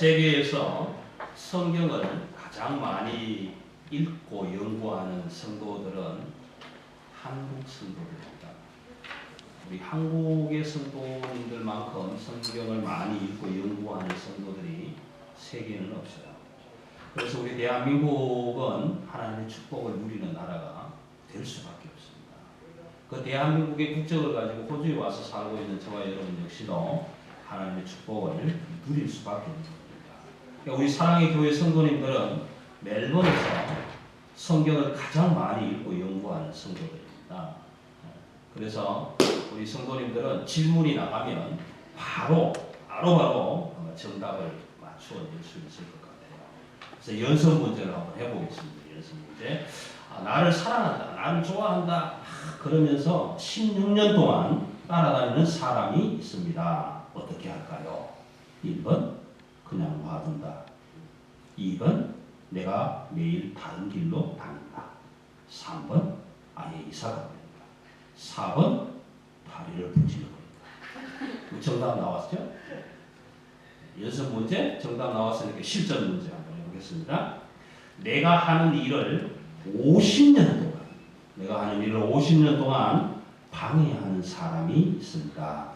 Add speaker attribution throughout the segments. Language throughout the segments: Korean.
Speaker 1: 세계에서 성경을 가장 많이 읽고 연구하는 성도들은 한국 성도들입니다. 우리 한국의 성도님들만큼 성경을 많이 읽고 연구하는 성도들이 세계에는 없어요. 그래서 우리 대한민국은 하나님의 축복을 누리는 나라가 될 수밖에 없습니다. 그 대한민국의 국적을 가지고 호주에 와서 살고 있는 저와 여러분 역시도 하나님의 축복을 누릴 수밖에 없는 겁니다. 우리 사랑의 교회 성도님들은 멜번에서 성경을 가장 많이 읽고 연구하는 성도들입니다. 그래서 우리 성도님들은 질문이 나가면 바로 정답을 맞추어 낼 수 있을 것 같아요. 그래서 연습 문제를 한번 해보겠습니다. 연습 문제. 나를 사랑한다, 나를 좋아한다 그러면서 16년 동안 따라다니는 사람이 있습니다. 어떻게 할까요? 1번 그냥 놔둔다. 2번 내가 매일 다른 길로 다닌다. 3번 아예 이사가 된다. 4번 다리를 부질러버린다. 정답 나왔죠? 연습 문제 정답 나왔으니까 실전 문제 한번 해보겠습니다. 내가 하는 일을 50년 동안 방해하는 사람이 있습니다.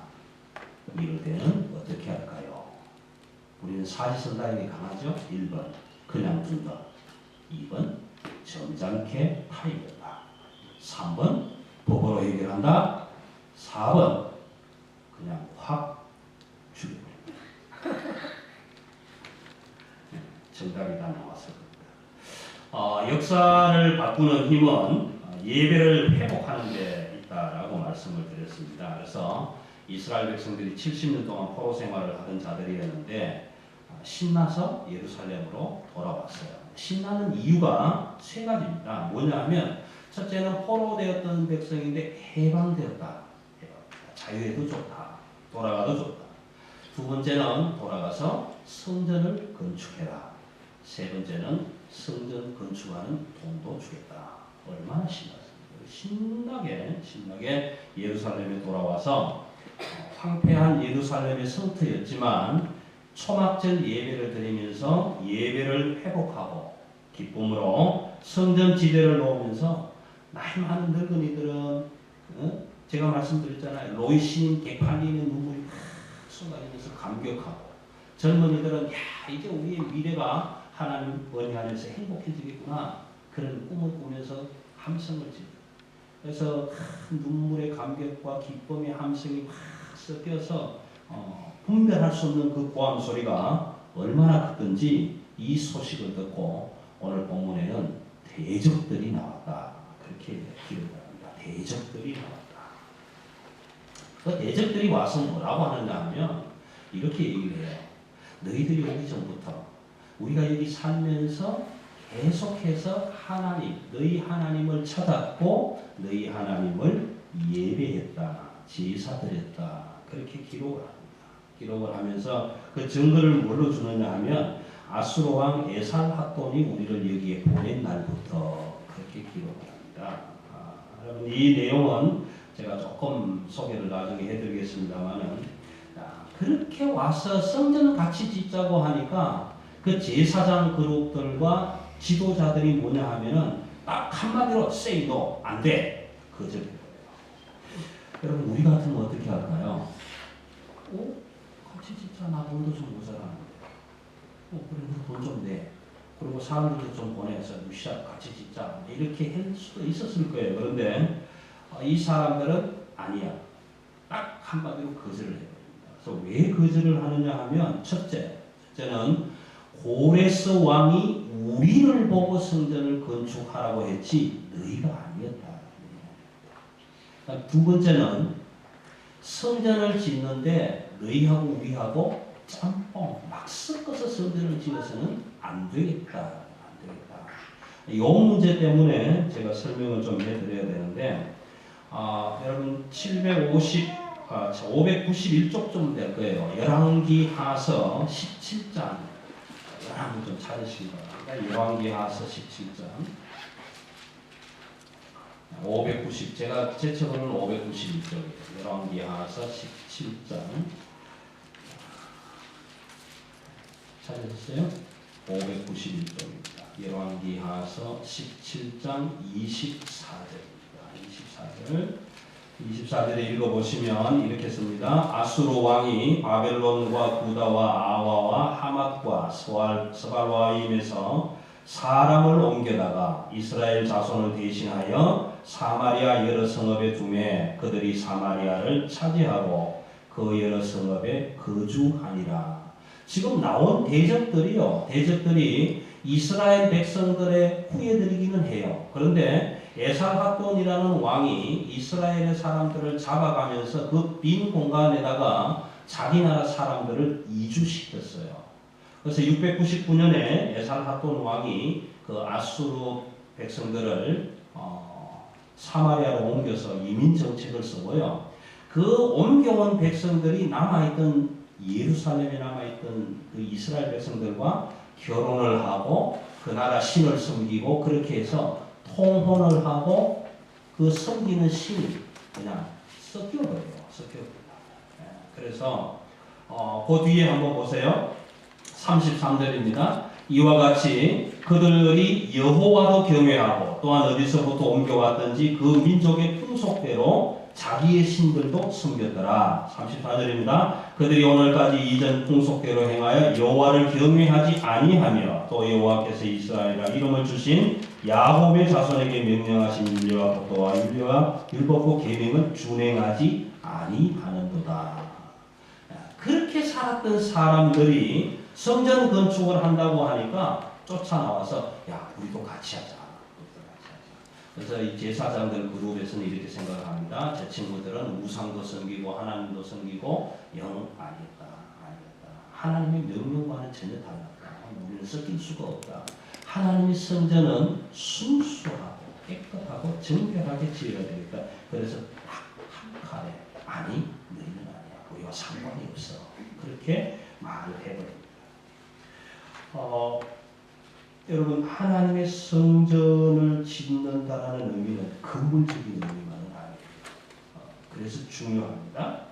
Speaker 1: 이럴 때는 어떻게 할까요? 우리는 사지선다에게 강하죠? 1번 그냥 둔다. 2번 점잖게 타이른다. 3번 법으로 해결한다. 4번 그냥 확 죽여버린다. 정답이 다 나왔을 겁니다. 역사를 바꾸는 힘은 예배를 회복하는 데 있다라고 말씀을 드렸습니다. 그래서 이스라엘 백성들이 70년 동안 포로 생활을 하던 자들이었는데 신나서 예루살렘으로 돌아왔어요. 신나는 이유가 세 가지입니다. 뭐냐면 첫째는 포로되었던 백성인데 해방되었다. 자유해도 좋다. 돌아가도 좋다. 두 번째는 돌아가서 성전을 건축해라. 세 번째는 성전 건축하는 돈도 주겠다. 얼마나 신났습니까? 신나게 예루살렘에 돌아와서 황폐한 예루살렘의 성터였지만 초막절 예배를 드리면서 예배를 회복하고 기쁨으로 성전 지대를 놓으면서 나이 많은 늙은이들은 제가 말씀드렸잖아요. 로이신 개팔리는 눈물이 쏟아지면서 감격하고 젊은이들은 이제 우리의 미래가 하나님 은혜 안에서 행복해지겠구나 그런 꿈을 꾸면서 함성을 지르고 그래서 눈물의 감격과 기쁨의 함성이 섞여서 분별할 수 없는 그 고함 소리가 얼마나 크든지 이 소식을 듣고 오늘 본문에는 대적들이 나왔다. 그렇게 기록을 합니다. 대적들이 나왔다. 그 대적들이 와서 뭐라고 하느냐 하면 이렇게 얘기를 해요. 너희들이 오기 전부터 우리가 여기 살면서 계속해서 너희 하나님을 찾았고 너희 하나님을 예배했다. 제사드렸다. 그렇게 기록을 합니다. 기록을 하면서 그 증거를 뭘로 주느냐 하면 아수르 왕 에살핫돈이 우리를 여기에 보낸 날부터 그렇게 기록을 합니다. 여러분 이 내용은 제가 조금 소개를 나중에 해드리겠습니다만은 그렇게 와서 성전을 같이 짓자고 하니까 그 제사장 그룹들과 지도자들이 뭐냐 하면은 딱 한마디로 say no 안 돼. 거절해요. 여러분 우리 같으면 어떻게 할까요? 같이 짓자. 나 돈도 좀 모자라는데. 그래도 돈 좀 내. 그리고 사람들도 좀 보내서 같이 짓자. 이렇게 할 수도 있었을 거예요. 그런데 이 사람들은 아니야. 딱 한마디로 거절을 해버립니다. 그래서 왜 거절을 하느냐 하면 첫째는 고레스 왕이 우리를 보고 성전을 건축하라고 했지 너희가 아니었다. 두 번째는 성전을 짓는데 너희하고 우리하고 짬뽕 막 섞어서 성전을 지어서는 안 되겠다. 이 문제 때문에 제가 설명을 좀 해드려야 되는데 여러분 591쪽 좀 될 거예요. 열왕기하서 17장 열왕을 좀 찾으시기 바랍니다. 열왕기하서 17장 590 제가 제 책으로는 591쪽이에요. 열왕기하서 17장 찾으셨어요? 591쪽입니다. 열왕기하서 17장 24절입니다. 24절을 읽어보시면 이렇게 씁니다. 아수르 왕이 바벨론과 구다와 아와와 하맛과 스발와임에서 사람을 옮겨다가 이스라엘 자손을 대신하여 사마리아 여러 성읍에 두매 그들이 사마리아를 차지하고 그 여러 성읍에 거주하니라. 지금 나온 대적들이 이스라엘 백성들의 후예들이기는 해요. 그런데 에살핫돈이라는 왕이 이스라엘의 사람들을 잡아가면서 그 빈 공간에다가 자기 나라 사람들을 이주시켰어요. 그래서 699년에 에살핫돈 왕이 그 아수르 백성들을 사마리아로 옮겨서 이민 정책을 쓰고요. 그 옮겨온 백성들이 남아있던 예루살렘에 남아있던 그 이스라엘 백성들과 결혼을 하고 그 나라 신을 섬기고 그렇게 해서 통혼을 하고 그 섬기는 신이 그냥 섞여버려요. 그래서 그 뒤에 한번 보세요. 33절입니다. 이와 같이 그들이 여호와도 경외하고 또한 어디서부터 옮겨왔든지 그 민족의 풍속대로 자기의 신들도 섬겼더라. 34절입니다. 그들이 오늘까지 이전 풍속대로 행하여 여호와를 경외하지 아니하며 또 여호와께서 이스라엘과 이름을 주신 야곱의 자손에게 명령하신 율례와 법도와 율법과 계명을 준행하지 아니하는도다. 그렇게 살았던 사람들이 성전 건축을 한다고 하니까 쫓아나와서 야 우리도 같이 하자. 그래서 이 제사장들 그룹에서는 이렇게 생각을 합니다. 제 친구들은 우상도 섬기고 하나님도 섬기고 영 아니었다. 하나님의 명령과는 전혀 달랐다. 우리는 섞일 수가 없다. 하나님의 성전은 순수하고 깨끗하고 정결하게 지어야 되니까 그래서 한 칼에 아니 너희는 아니야. 우리와 상관이 없어. 그렇게 말을 해버립니다. 여러분 하나님의 성전을 짓는다라는 의미는 근본적인 의미만은 아니에요. 그래서 중요합니다.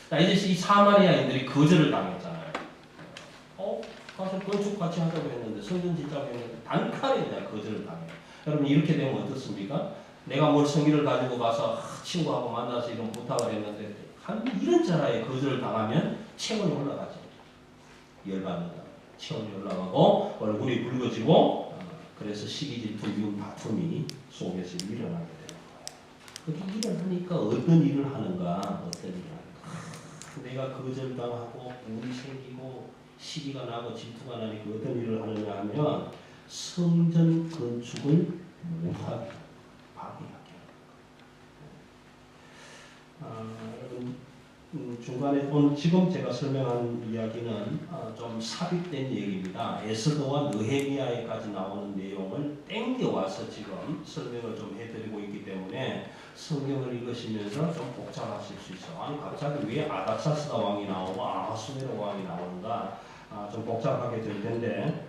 Speaker 1: 자, 이제 이 사마리아인들이 거절을 당했잖아요. 가서 건축 같이 하자고 했는데 성전 짓자고 했는데 단칼에 그냥 거절을 당해요. 여러분 이렇게 되면 어떻습니까? 내가 뭘 성기를 가지고 가서 친구하고 만나서 이런 부탁을 했는데 이런저라에 거절을 당하면 체온이 올라가죠. 열받는다. 체온이 올라가고 얼굴이 붉어지고 그래서 시기 질투 미움 다툼이 속에서 일어나게 되는 거예요. 그렇게 일을 하니까 어떤 일을 하는가? 내가 거절당하고 물이 생기고 시기가 나고 질투가 나니까 어떤 일을 하느냐 하면 성전 건축을 못하게 방해하게 하는 거예요. 중간에 오늘 지금 제가 설명한 이야기는 좀 삽입된 얘기입니다. 에스더와 느헤미야에까지 나오는 내용을 땡겨와서 지금 설명을 좀 해드리고 있기 때문에 성경을 읽으시면서 좀 복잡하실 수 있어요. 아니 갑자기 왜 아닥사스다 왕이 나오고 아하수에로 왕이 나오는가 좀 복잡하게 될 텐데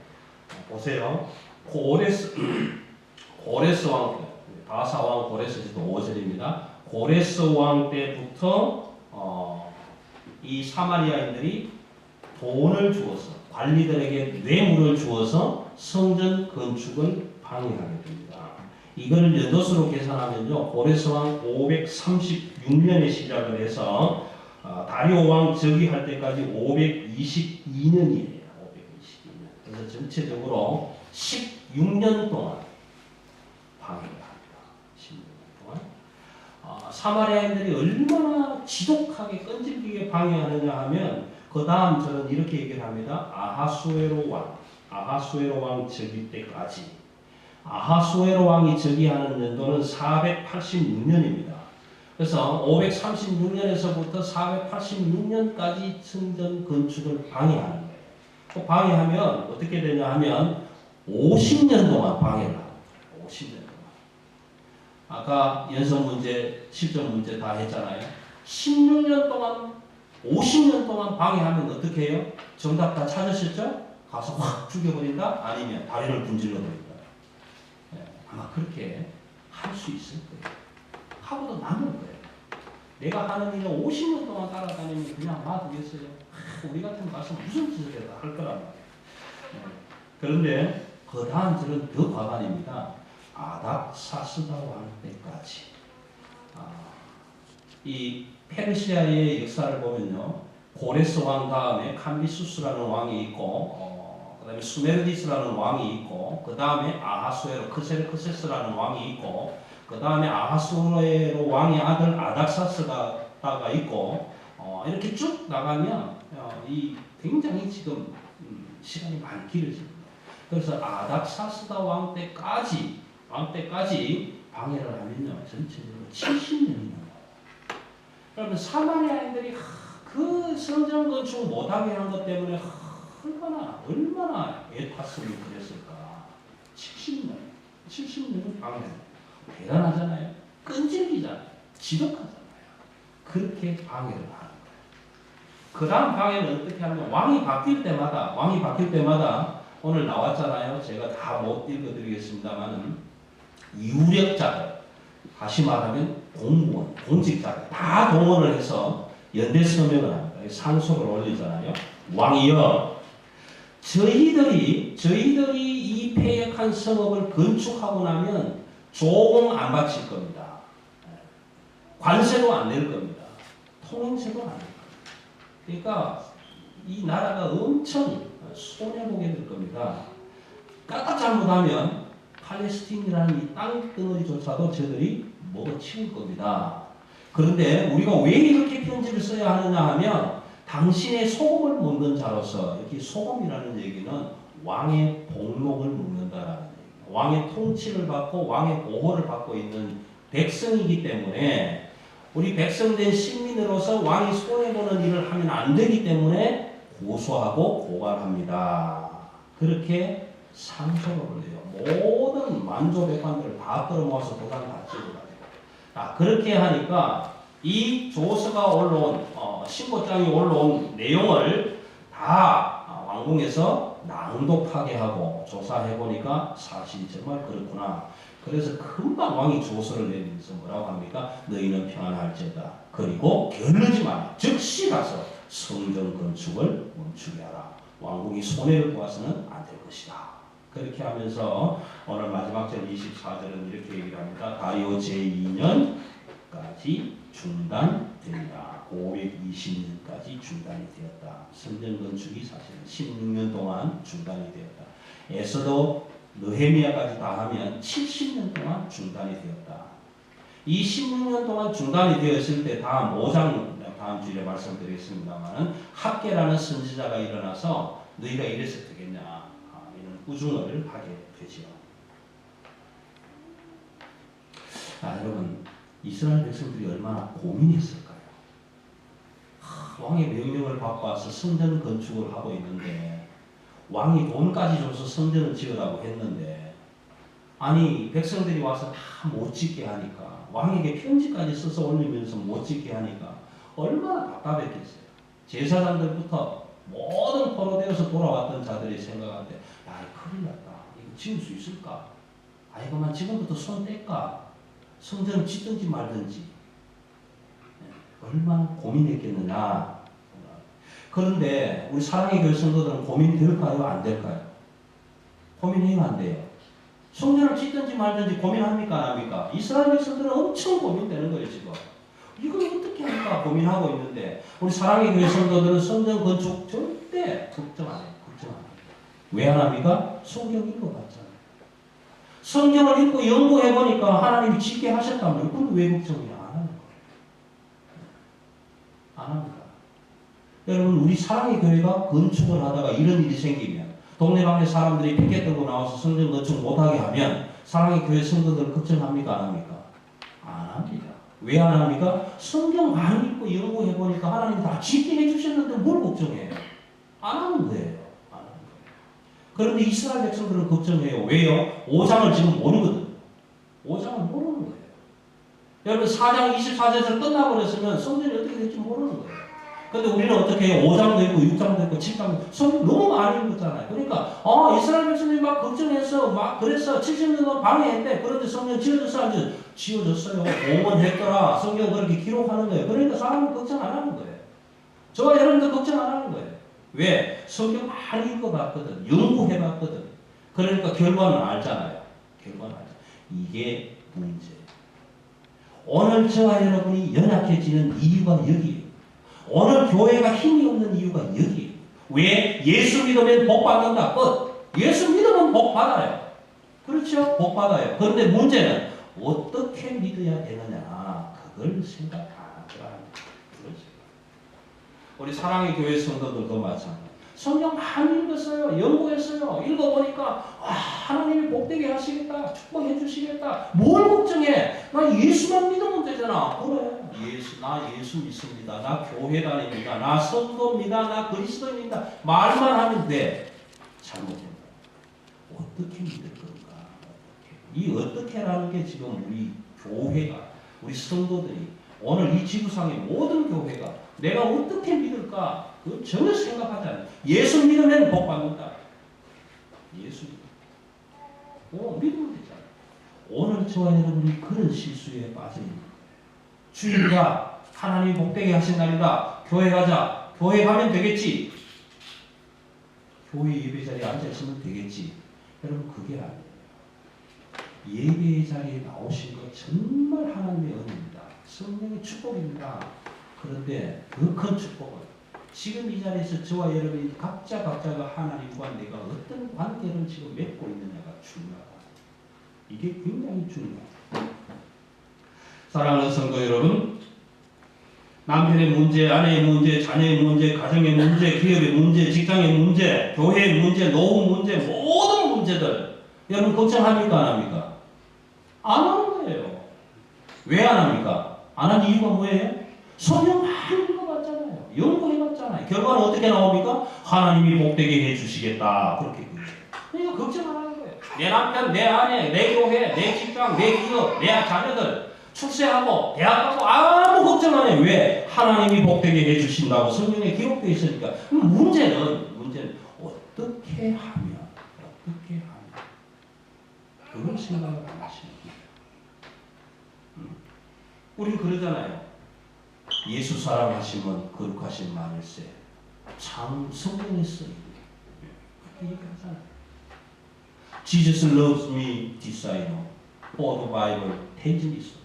Speaker 1: 보세요. 고레스 왕 바사 왕 고레스도 5절입니다. 고레스 왕 때부터 이 사마리아인들이 돈을 주어서 관리들에게 뇌물을 주어서 성전 건축을 방해하게 됩니다. 이걸 연도수로 계산하면요, 고레스 왕 536년에 시작을 해서 다리오 왕 즉위할 때까지 522년이에요. 522년. 그래서 전체적으로 16년 동안 방해를 합니다. 16년 동안. 사마리아인들이 얼마나 지독하게 끈질기게 방해하느냐 하면 그 다음 저는 이렇게 얘기를 합니다. 아하수에로 왕 즉위 때까지. 아하수에로 왕이 즉위하는 연도는 486년입니다. 그래서 536년에서부터 486년까지 성전 건축을 방해하는 거예요. 그 방해하면 어떻게 되냐 하면 50년 동안 방해를 합니다. 50년 동안. 아까 연속 문제, 실전 문제 다 했잖아요. 16년 동안, 50년 동안 방해하면 어떻게 해요? 정답 다 찾으셨죠? 가서 확 죽여버린다? 아니면 다리를 분질러버린다. 네, 아마 그렇게 할 수 있을 거예요. 하고도 남을 거예요. 내가 하는 일을 50년 동안 따라다니면 그냥 놔두겠어요? 우리 같으면 가서 무슨 짓을 해도 할 거란 말이에요. 그런데 그 다음 절은 더 과반입니다. 아닥사스다 왕 때까지. 이 페르시아의 역사를 보면요, 고레스 왕 다음에 캄비수스라는 왕이 있고, 그 다음에 수메르디스라는 왕이 있고, 그 다음에 아하수에로 크세르크세스라는 왕이 있고, 그 다음에 아하수에로 왕의 아들 아닥사스가 있고, 이렇게 쭉 나가면 이 굉장히 지금 시간이 많이 길어집니다. 그래서 아닥사스다 왕 때까지 방해를 하면요, 전체적으로 70년이 넘어요. 그러면 사마리아인들이 그 성전 건축 못하게 한 것 때문에 얼마나 애탔으면 그랬을까. 70년을 방해해요. 대단하잖아요. 끈질기잖아요. 지독하잖아요. 그렇게 방해를 하는 거예요. 그 다음 방해는 어떻게 하면 왕이 바뀔 때마다 오늘 나왔잖아요. 제가 다 못 읽어드리겠습니다만은 유력자들, 다시 말하면 공무원, 공직자들 다 동원을 해서 연대 서명을 합니다. 상소를 올리잖아요. 왕이여, 저희들이 이 폐역한 성읍을 건축하고 나면 조공 안 바칠 겁니다. 관세도 안 낼 겁니다. 통행세도 안 낼 겁니다. 그러니까 이 나라가 엄청 손해보게 될 겁니다. 까딱 잘못하면 팔레스틴이라는 이 땅덩어리조차도 저들이 먹어치울 겁니다. 그런데 우리가 왜 이렇게 편지를 써야 하느냐 하면 당신의 소금을 묻는 자로서, 여기 소금이라는 얘기는 왕의 복록을 묻는다라는 얘기예요. 왕의 통치를 받고 왕의 보호를 받고 있는 백성이기 때문에 우리 백성된 시민으로서 왕이 손해보는 일을 하면 안 되기 때문에 고소하고 고발합니다. 그렇게 상소를 올려요. 모든 만조백관들을 다 끌어모아서 도장 다 찍어가지고. 그렇게 하니까 이 조서가 올라온 신고장이 올라온 내용을 다 왕궁에서 낭독하게 하고 조사해 보니까 사실이 정말 그렇구나. 그래서 금방 왕이 조서를 내리면서 뭐라고 합니까? 너희는 평안할지어다. 그리고 게을르지 마라. 즉시 가서 성전 건축을 멈추게 하라. 왕궁이 손해를 보아서는 안 될 것이다. 그렇게 하면서 오늘 마지막 절 24절은 이렇게 얘기를 합니다. 다리오 제2년까지 중단됩니다. 520년까지 중단이 되었다. 성전 건축이 사실은 16년 동안 중단이 되었다. 에스더, 느헤미야까지 다 하면 70년 동안 중단이 되었다. 이 16년 동안 중단이 되었을 때 다음 5장, 다음 주에 말씀드리겠습니다만, 학계라는 선지자가 일어나서 너희가 이래서 되겠냐, 이런 꾸중을 하게 되지요. 여러분, 이스라엘 백성들이 얼마나 고민했을까요? 왕의 명령을 받고 와서 성전 건축을 하고 있는데, 왕이 돈까지 줘서 성전을 지으라고 했는데, 아니 백성들이 와서 다 못 짓게 하니까, 왕에게 편지까지 써서 올리면서 못 짓게 하니까 얼마나 답답했겠어요. 제사장들부터 모든 포로되어서 돌아왔던 자들이 생각할 때, 야, 큰일 났다. 이거 지을 수 있을까? 그만 지금부터 손 뗄까? 성전을 짓든지 말든지. 얼마나 고민했겠느냐. 그런데 우리 사랑의 교회 성도들은 고민될까요? 안 될까요? 고민해요, 안 돼요? 성전을 짓든지 말든지 고민합니까? 안 합니까? 이스라엘 백성들은 엄청 고민되는 거예요, 지금. 이걸 어떻게 할까 고민하고 있는데, 우리 사랑의 교회 성도들은 성전 건축 절대 걱정 안 해요. 걱정 안 해요. 왜 안 합니까? 성경 읽어봤잖아요. 성경을 읽고 연구해보니까 하나님이 짓게 하셨다면, 그건 왜 걱정이야? 안 하는 거예요. 안 합니다. 여러분, 우리 사랑의 교회가 건축을 하다가 이런 일이 생기면, 동네방네 사람들이 피켓 들고 나와서 성전 건축 못하게 하면 사랑의 교회 성도들 걱정합니까? 안 합니까? 안 합니다. 왜 안 합니까? 성경 많이 읽고 연구해보니까 하나님 다 짓게 해주셨는데 뭘 걱정해요? 안 하는 거예요. 안 하는 거예요. 그런데 이스라엘 백성들은 걱정해요. 왜요? 5장을 지금 모르거든. 5장을 모르는 거예요. 여러분 4장 24절에서 끝나버렸으면 성전이 어떻게 될지 모르는 거예요. 근데 우리는 어떻게 해요? 5장도 있고 6장도 있고 7장도 성경 너무 많이 읽었잖아요. 그러니까 이스라엘 백성들이 막 걱정해서 막 그래서 70년 동안 방해했대. 그런데 성전 지어져서 아주 지어졌어요. 봉헌했더라. 성경 그렇게 기록하는 거예요. 그러니까 사람은 걱정 안 하는 거예요. 저와 여러분도 걱정 안 하는 거예요. 왜? 성경 많이 읽어봤거든. 연구해봤거든. 그러니까 결과는 알잖아요. 결과는 알잖아요. 이게 문제예요. 오늘 저와 여러분이 연약해지는 이유가 여기에요. 오늘 교회가 힘이 없는 이유가 여기에요. 왜? 예수 믿으면 복 받는다. 끝. 예수 믿으면 복 받아요. 그렇죠? 복 받아요. 그런데 문제는 어떻게 믿어야 되느냐. 그걸 생각 안 하더라. 그렇죠. 우리 사랑의 교회 성도들도 마찬가지예요. 성경 많이 읽었어요. 연구했어요. 읽어보니까 하나님이 복되게 하시겠다. 축복해 주시겠다. 뭘 걱정해? 나 예수만 믿으면 되잖아. 그래. 나 예수 믿습니다. 나 교회 다닙니다. 나 성도입니다. 나 그리스도입니다. 말만 하면 돼. 잘못된다. 어떻게 믿을 건가? 이 어떻게라는 게 지금 우리 교회가, 우리 성도들이, 오늘 이 지구상의 모든 교회가 내가 어떻게 믿을까? 그건 전혀 생각하지 않아요. 예수 믿으면 복 받는다. 예수 믿으면 되잖아요. 오늘 저와 여러분이 그런 실수에 빠져 있는 거예요. 주일이다. 하나님이 복되게 하신 날이다. 교회 가자. 교회 가면 되겠지. 교회 예배 자리에 앉아있으면 되겠지. 여러분 그게 아니에요. 예배 자리에 나오신 것 정말 하나님의 은혜입니다. 성령의 축복입니다. 그런데 그 큰 축복은 지금 이 자리에서 저와 여러분이 각자가 하나님과 내가 어떤 관계를 지금 맺고 있느냐가 중요하다. 이게 굉장히 중요합니다. 사랑하는 성도 여러분, 남편의 문제, 아내의 문제, 자녀의 문제, 가정의 문제, 기업의 문제, 직장의 문제, 교회의 문제, 노후 문제, 모든 문제들 여러분 걱정합니까? 안 합니까? 안 하는 거예요. 왜 안 합니까? 안 한 이유가 뭐예요? 성경 많이 읽어봤잖아요. 연구해봤잖아요. 결과는 어떻게 나옵니까? 하나님이 복되게 해주시겠다. 그렇게 그러니까 걱정 안 하는 거예요. 내 남편, 내 아내, 내 교회, 내 직장, 내 기업, 내 자녀들 출세하고 대학 가고 아무 걱정 안 해요. 왜? 하나님이 복되게 해주신다고 성경에 기록되어 있으니까. 문제는 어떻게 하면 그걸 생각을 안 하시는 거예요. 우린 그러잖아요. 예수 사랑하시면 거룩하신 만일세. 참 성경에 써있고 그렇게 얘기하잖아요. Jesus loves me, this I know. For the Bible tells me so.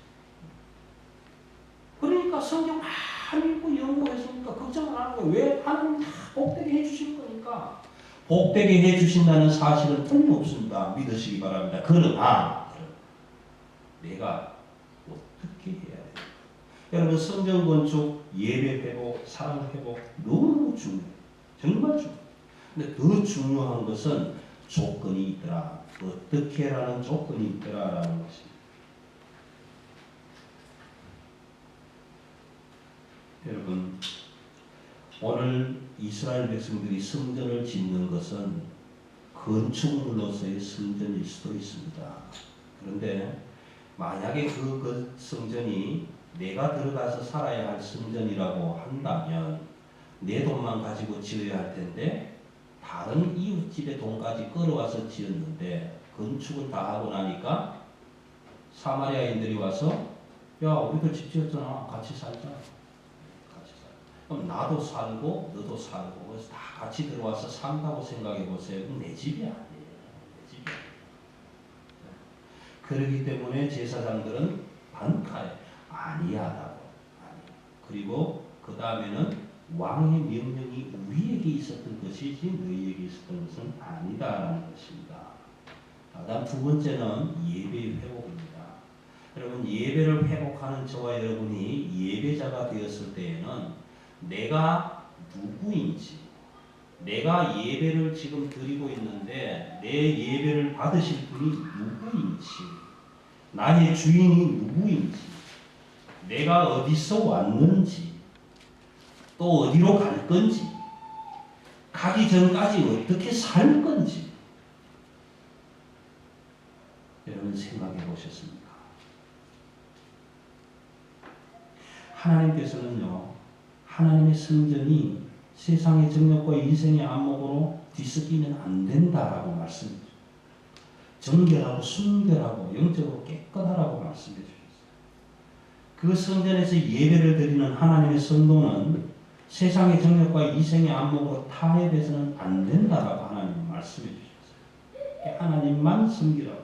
Speaker 1: 그러니까 성경 많이 읽고 연구했으니까 걱정 안 하는 거예요. 왜? 하나님 다 복되게 해주신 거니까. 복되게 해주신다는 사실은 틀림없습니다. 믿으시기 바랍니다. 그러나 내가 어떻게 해야 돼요? 여러분 성전 건축, 예배 회복, 사랑 회복 너무 중요해요. 정말 중요해요. 근데 더 중요한 것은 조건이 있더라. 어떻게라는 조건이 있더라라는 것입니다. 여러분 오늘 이스라엘 백성들이 성전을 짓는 것은 건축물로서의 성전일 수도 있습니다. 그런데 만약에 그 성전이 내가 들어가서 살아야 할 성전이라고 한다면 내 돈만 가지고 지어야 할 텐데 다른 이웃집의 돈까지 끌어와서 지었는데 건축을 다 하고 나니까 사마리아인들이 와서 야 우리도 집 지었잖아. 같이 살자. 그럼 나도 살고 너도 살고 그래서 다 같이 들어와서 산다고 생각해 보세요. 그럼 내 집이 아니에요. 내 집이 아니에요. 그렇기 때문에 제사장들은 반가해. 아니야라고. 그리고 그 다음에는 왕의 명령이 우리에게 있었던 것이지 너희에게 있었던 것은 아니다라는 것입니다. 다음 두 번째는 예배 회복입니다. 여러분 예배를 회복하는 저와 여러분이 예배자가 되었을 때에는 내가 누구인지, 내가 예배를 지금 드리고 있는데 내 예배를 받으실 분이 누구인지, 나의 주인이 누구인지, 내가 어디서 왔는지, 또 어디로 갈 건지, 가기 전까지 어떻게 살 건지 여러분 생각해 보셨습니까? 하나님께서는요, 하나님의 성전이 세상의 정욕과 인생의 안목으로 뒤섞이면 안 된다라고 말씀해 주셨어요. 정결하고 순결하고 영적으로 깨끗하라고 말씀해 주셨어요. 그 성전에서 예배를 드리는 하나님의 성도는 세상의 정욕과 이생의 안목으로 타협해서는 안 된다라고 하나님 말씀해 주셨어요. 하나님만 섬기라고.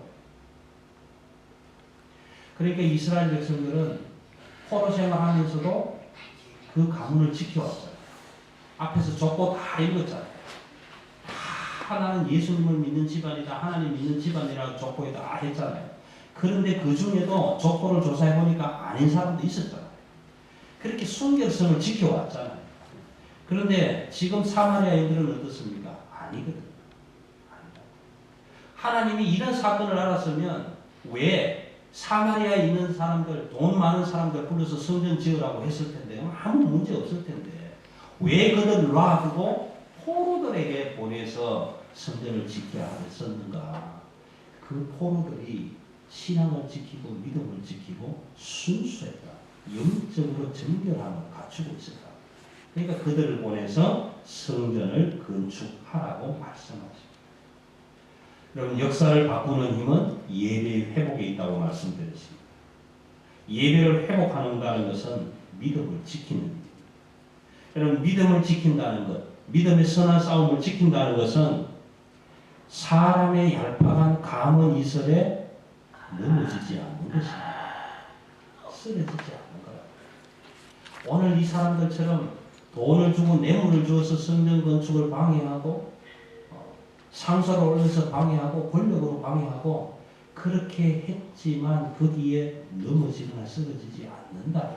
Speaker 1: 그러니까 이스라엘 백성들은 포로 생활하면서도 그 가문을 지켜왔어요. 앞에서 족보 다 읽었잖아요. 다 나는 예수님을 믿는 집안이다, 하나님 믿는 집안이라고 족보에 다 했잖아요. 그런데 그 중에도 족보를 조사해 보니까 아닌 사람도 있었잖아요. 그렇게 순결성을 지켜왔잖아요. 그런데 지금 사마리아인들은 어떻습니까? 아니거든요. 하나님이 이런 사건을 알았으면 왜 사마리아에 있는 사람들, 돈 많은 사람들 불러서 성전 지으라고 했을 텐데요. 아무 문제 없을 텐데 왜 그들을 놔두고 포로들에게 보내서 성전을 짓게 하였었는가? 그 포로들이 신앙을 지키고 믿음을 지키고 순수했다. 영적으로 정결함을 갖추고 있었다. 그러니까 그들을 보내서 성전을 건축하라고 말씀하십니다. 여러분, 역사를 바꾸는 힘은 예배의 회복에 있다고 말씀드렸습니다. 예배를 회복하는다는 것은 믿음을 지키는 일입니다. 여러분, 믿음을 지킨다는 것, 믿음의 선한 싸움을 지킨다는 것은 사람의 얄팍한 감언 이설에 넘어지지 않는 것입니다. 쓰러지지 않는 거라. 오늘 이 사람들처럼 돈을 주고 뇌물을 주어서 성전 건축을 방해하고 상소를 올려서 방해하고 권력으로 방해하고 그렇게 했지만 거기에 넘어지거나 쓰러지지 않는다.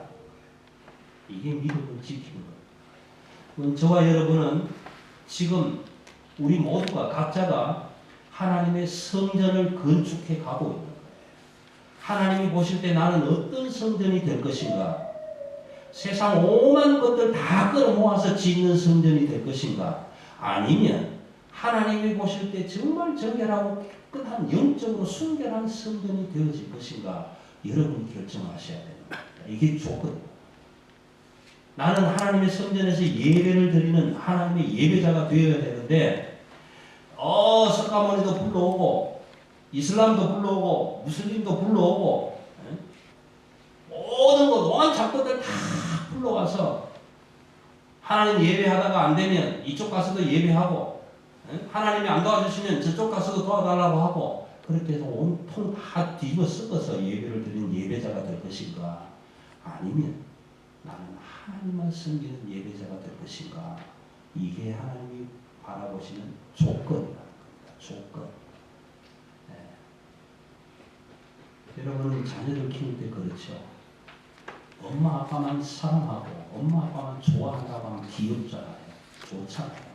Speaker 1: 이게 믿음을 지키는 거예요. 저와 여러분은 지금 우리 모두가 각자가 하나님의 성전을 건축해 가고 있는 거예요. 하나님이 보실 때 나는 어떤 성전이 될 것인가? 세상 오만 것들 다 끌어모아서 짓는 성전이 될 것인가? 아니면 하나님이 보실 때 정말 정결하고 깨끗한 영적으로 순결한 성전이 되어질 것인가? 여러분이 결정하셔야 됩니다. 이게 조건이에요. 나는 하나님의 성전에서 예배를 드리는 하나님의 예배자가 되어야 되는데 석가모니도 불러오고 이슬람도 불러오고 무슬림도 불러오고 모든 것 오만 작법들 다 불러와서 하나님 예배하다가 안 되면 이쪽 가서도 예배하고 하나님이 안 도와주시면 저쪽 가서도 도와달라고 하고 그렇게 해서 온통 다 뒤집어 쓰고서 예배를 드리는 예배자가 될 것인가? 아니면 나는 하나님만 섬기는 예배자가 될 것인가? 이게 하나님이 바라보시는 조건이라는 겁니다. 조건. 네. 여러분 자녀를 키울 때 그렇죠. 엄마 아빠만 사랑하고 엄마 아빠만 좋아한다고 하면 귀엽잖아요. 좋잖아요.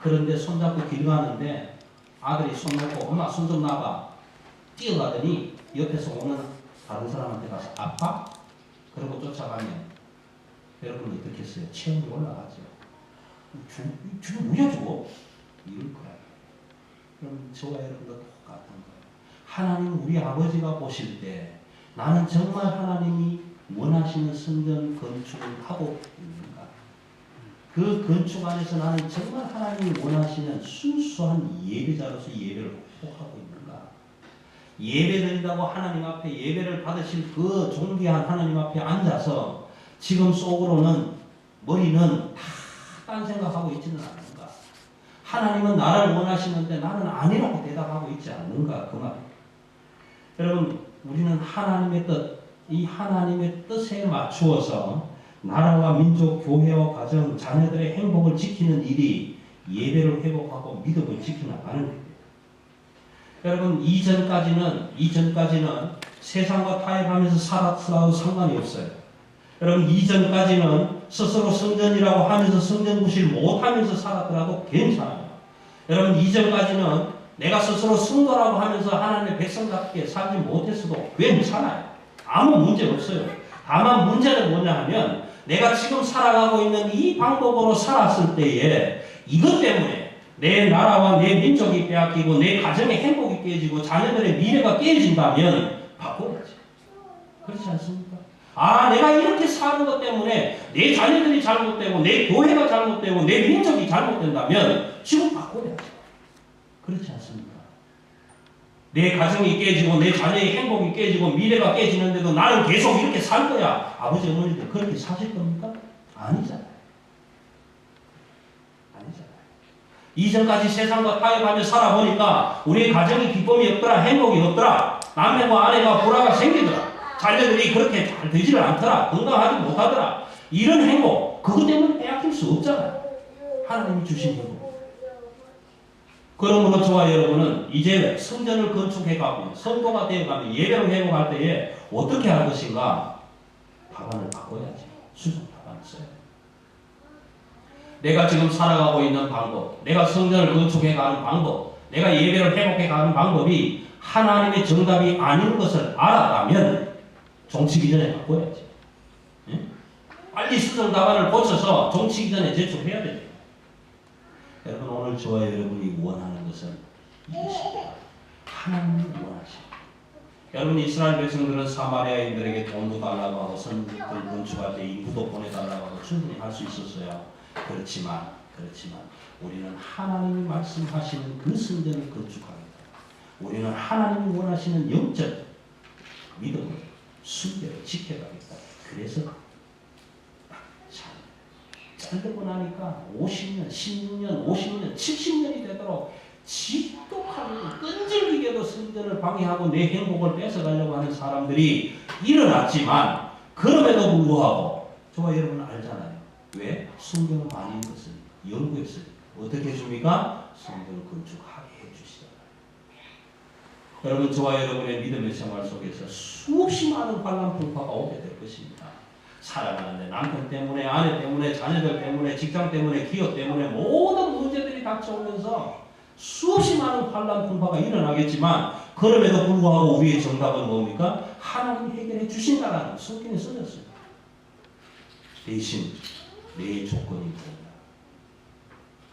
Speaker 1: 그런데 손잡고 길 가는데 아들이 손 놓고 엄마 손 좀 놔봐 뛰어가더니 옆에서 오는 다른 사람한테 가서 아빠? 그러고 쫓아가면 여러분 어떻게 했어요? 체온이 올라가죠. 주로 뭐야 주고? 이럴 거예요. 그럼 저와 여러분도 똑같은 거예요. 하나님 우리 아버지가 보실 때 나는 정말 하나님이 원하시는 성전 건축을 하고 있는가? 그 건축 안에서 나는 정말 하나님이 원하시는 순수한 예배자로서 예배를 회복하고 있는가? 예배드린다고 하나님 앞에 예배를 받으실 그 존귀한 하나님 앞에 앉아서 지금 속으로는 머리는 다 딴 생각하고 있지는 않는가? 하나님은 나를 원하시는데 나는 아니라고 대답하고 있지 않는가? 그 말. 여러분 우리는 하나님의 뜻, 이 하나님의 뜻에 맞추어서 나라와 민족, 교회와 가정, 자녀들의 행복을 지키는 일이 예배를 회복하고 믿음을 지켜나가는 거예요. 여러분 이전까지는 세상과 타협하면서 살았어도 상관이 없어요. 여러분 이전까지는 스스로 성전이라고 하면서 성전 구실 못하면서 살았더라도 괜찮아요. 여러분 이전까지는 내가 스스로 성도라고 하면서 하나님의 백성답게 살지 못했어도 괜찮아요. 아무 문제 없어요. 다만 문제는 뭐냐 하면 내가 지금 살아가고 있는 이 방법으로 살았을 때에 이것 때문에 내 나라와 내 민족이 빼앗기고 내 가정의 행복이 깨지고 자녀들의 미래가 깨진다면 바꿔야지. 그렇지 않습니까? 내가 이렇게 사는 것 때문에 내 자녀들이 잘못되고 내 교회가 잘못되고 내 민족이 잘못된다면 지금 바꿔야지. 그렇지 않습니까? 내 가정이 깨지고 내 자녀의 행복이 깨지고 미래가 깨지는데도 나는 계속 이렇게 살 거야. 아버지 어머니들 그렇게 사실 겁니까? 아니잖아요. 아니잖아요. 이전까지 세상과 타협하며 살아보니까 우리의 가정이 기쁨이 없더라. 행복이 없더라. 남편과 아내가 불화가 생기더라. 자녀들이 그렇게 잘 되지를 않더라. 건강하지 못하더라. 이런 행복 그것 때문에 빼앗길 수 없잖아요. 하나님이 주신 행복. 그러므로 저와 여러분은 이제 성전을 건축해가고 성도가 되어가며 예배를 회복할 때에 어떻게 할 것인가? 답안을 바꿔야지. 수정 답안을 써야 돼. 내가 지금 살아가고 있는 방법, 내가 성전을 건축해가는 방법, 내가 예배를 회복해가는 방법이 하나님의 정답이 아닌 것을 알았다면 종치기 전에 바꿔야지. 예? 빨리 수정 답안을 고쳐서 종치기 전에 제출해야 되죠. 여러분 오늘 저와 여러분이 원하는 것은 이것입니다. 하나님이 원하십니다. 여러분 이스라엘 백성들은 사마리아인들에게 돈도 달라고 하고 성전을 건축할 때 인구도 보내달라고 하고 충분히 할 수 있었어요. 그렇지만 우리는 하나님이 말씀하시는 그 성전을 건축하겠다. 우리는 하나님이 원하시는 영적 믿음을 순결을 지켜가겠다. 그래서 잘되고 나니까 50년, 16년, 50년, 70년이 되도록 지독하고 끈질기게도 성전을 방해하고 내 행복을 뺏어가려고 하는 사람들이 일어났지만 그럼에도 불구하고 저와 여러분은 알잖아요. 왜? 성경을 많이 읽었으니까, 연구했으니까. 어떻게 해줍니까? 성전을 건축하게 해주시잖아요. 여러분 저와 여러분의 믿음의 생활 속에서 수없이 많은 환난 풍파가 오게 될 것입니다. 살아가는데 남편 때문에, 아내 때문에, 자녀들 때문에, 직장 때문에, 기업 때문에 모든 문제들이 닥쳐오면서 수없이 많은 환난 풍파가 일어나겠지만 그럼에도 불구하고 우리의 정답은 뭡니까? 하나님이 해결해 주신다라는 성경에 써졌어요. 대신 내 조건이 뭐냐?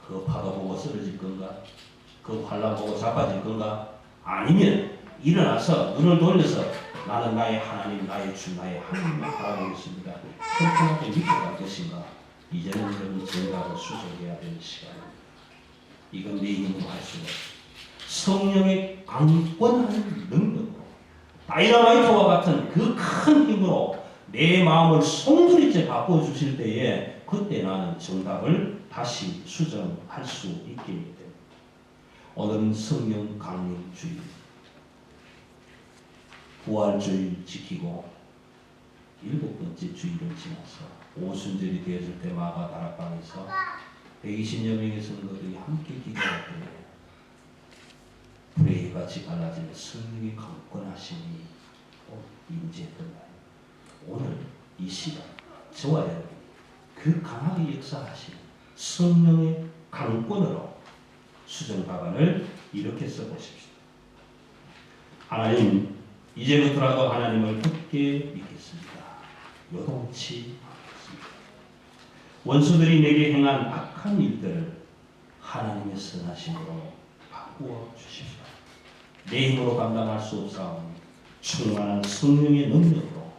Speaker 1: 그 파도 보고 쓰러질 건가? 그 환난 보고 자빠질 건가? 아니면 일어나서 눈을 돌려서 나는 나의 하나님, 나의 주, 나의 하나님을 바라보겠습니다. 평평하게 믿고 갈 것인가? 이제는 여러분 정답을 수정해야 되는 시간입니다. 이건 내 힘으로 할 수가 없어요. 성령의 강권한 능력으로 다이너마이트와 같은 그 큰 힘으로 내 마음을 송두리째 바꿔주실 때에 그때 나는 정답을 다시 수정할 수 있게 됩니다. 오늘은 성령 강림주의 부활주의를 지키고 7번째 주일을 지나서 오순절이 되었을 때 마가 다락방에서 120여 명의 성도들이 함께 기도할 때 불의 해같이 갈라지는 성령의 강권하심이 임재했던 거예요. 오늘 이 시간 저와 여러분 그 강하게 역사하신 성령의 강권으로 수정 답안을 이렇게 써보십시오. 하나님 이제부터라도 하나님을 굳게 믿겠습니다. 요동치 않겠습니다. 원수들이 내게 행한 악한 일들을 하나님의 선하심으로 바꾸어 주십시오. 내 힘으로 감당할 수 없사오니 충만한 성령의 능력으로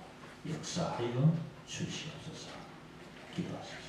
Speaker 1: 역사하여 주시옵소서. 기도하십시오.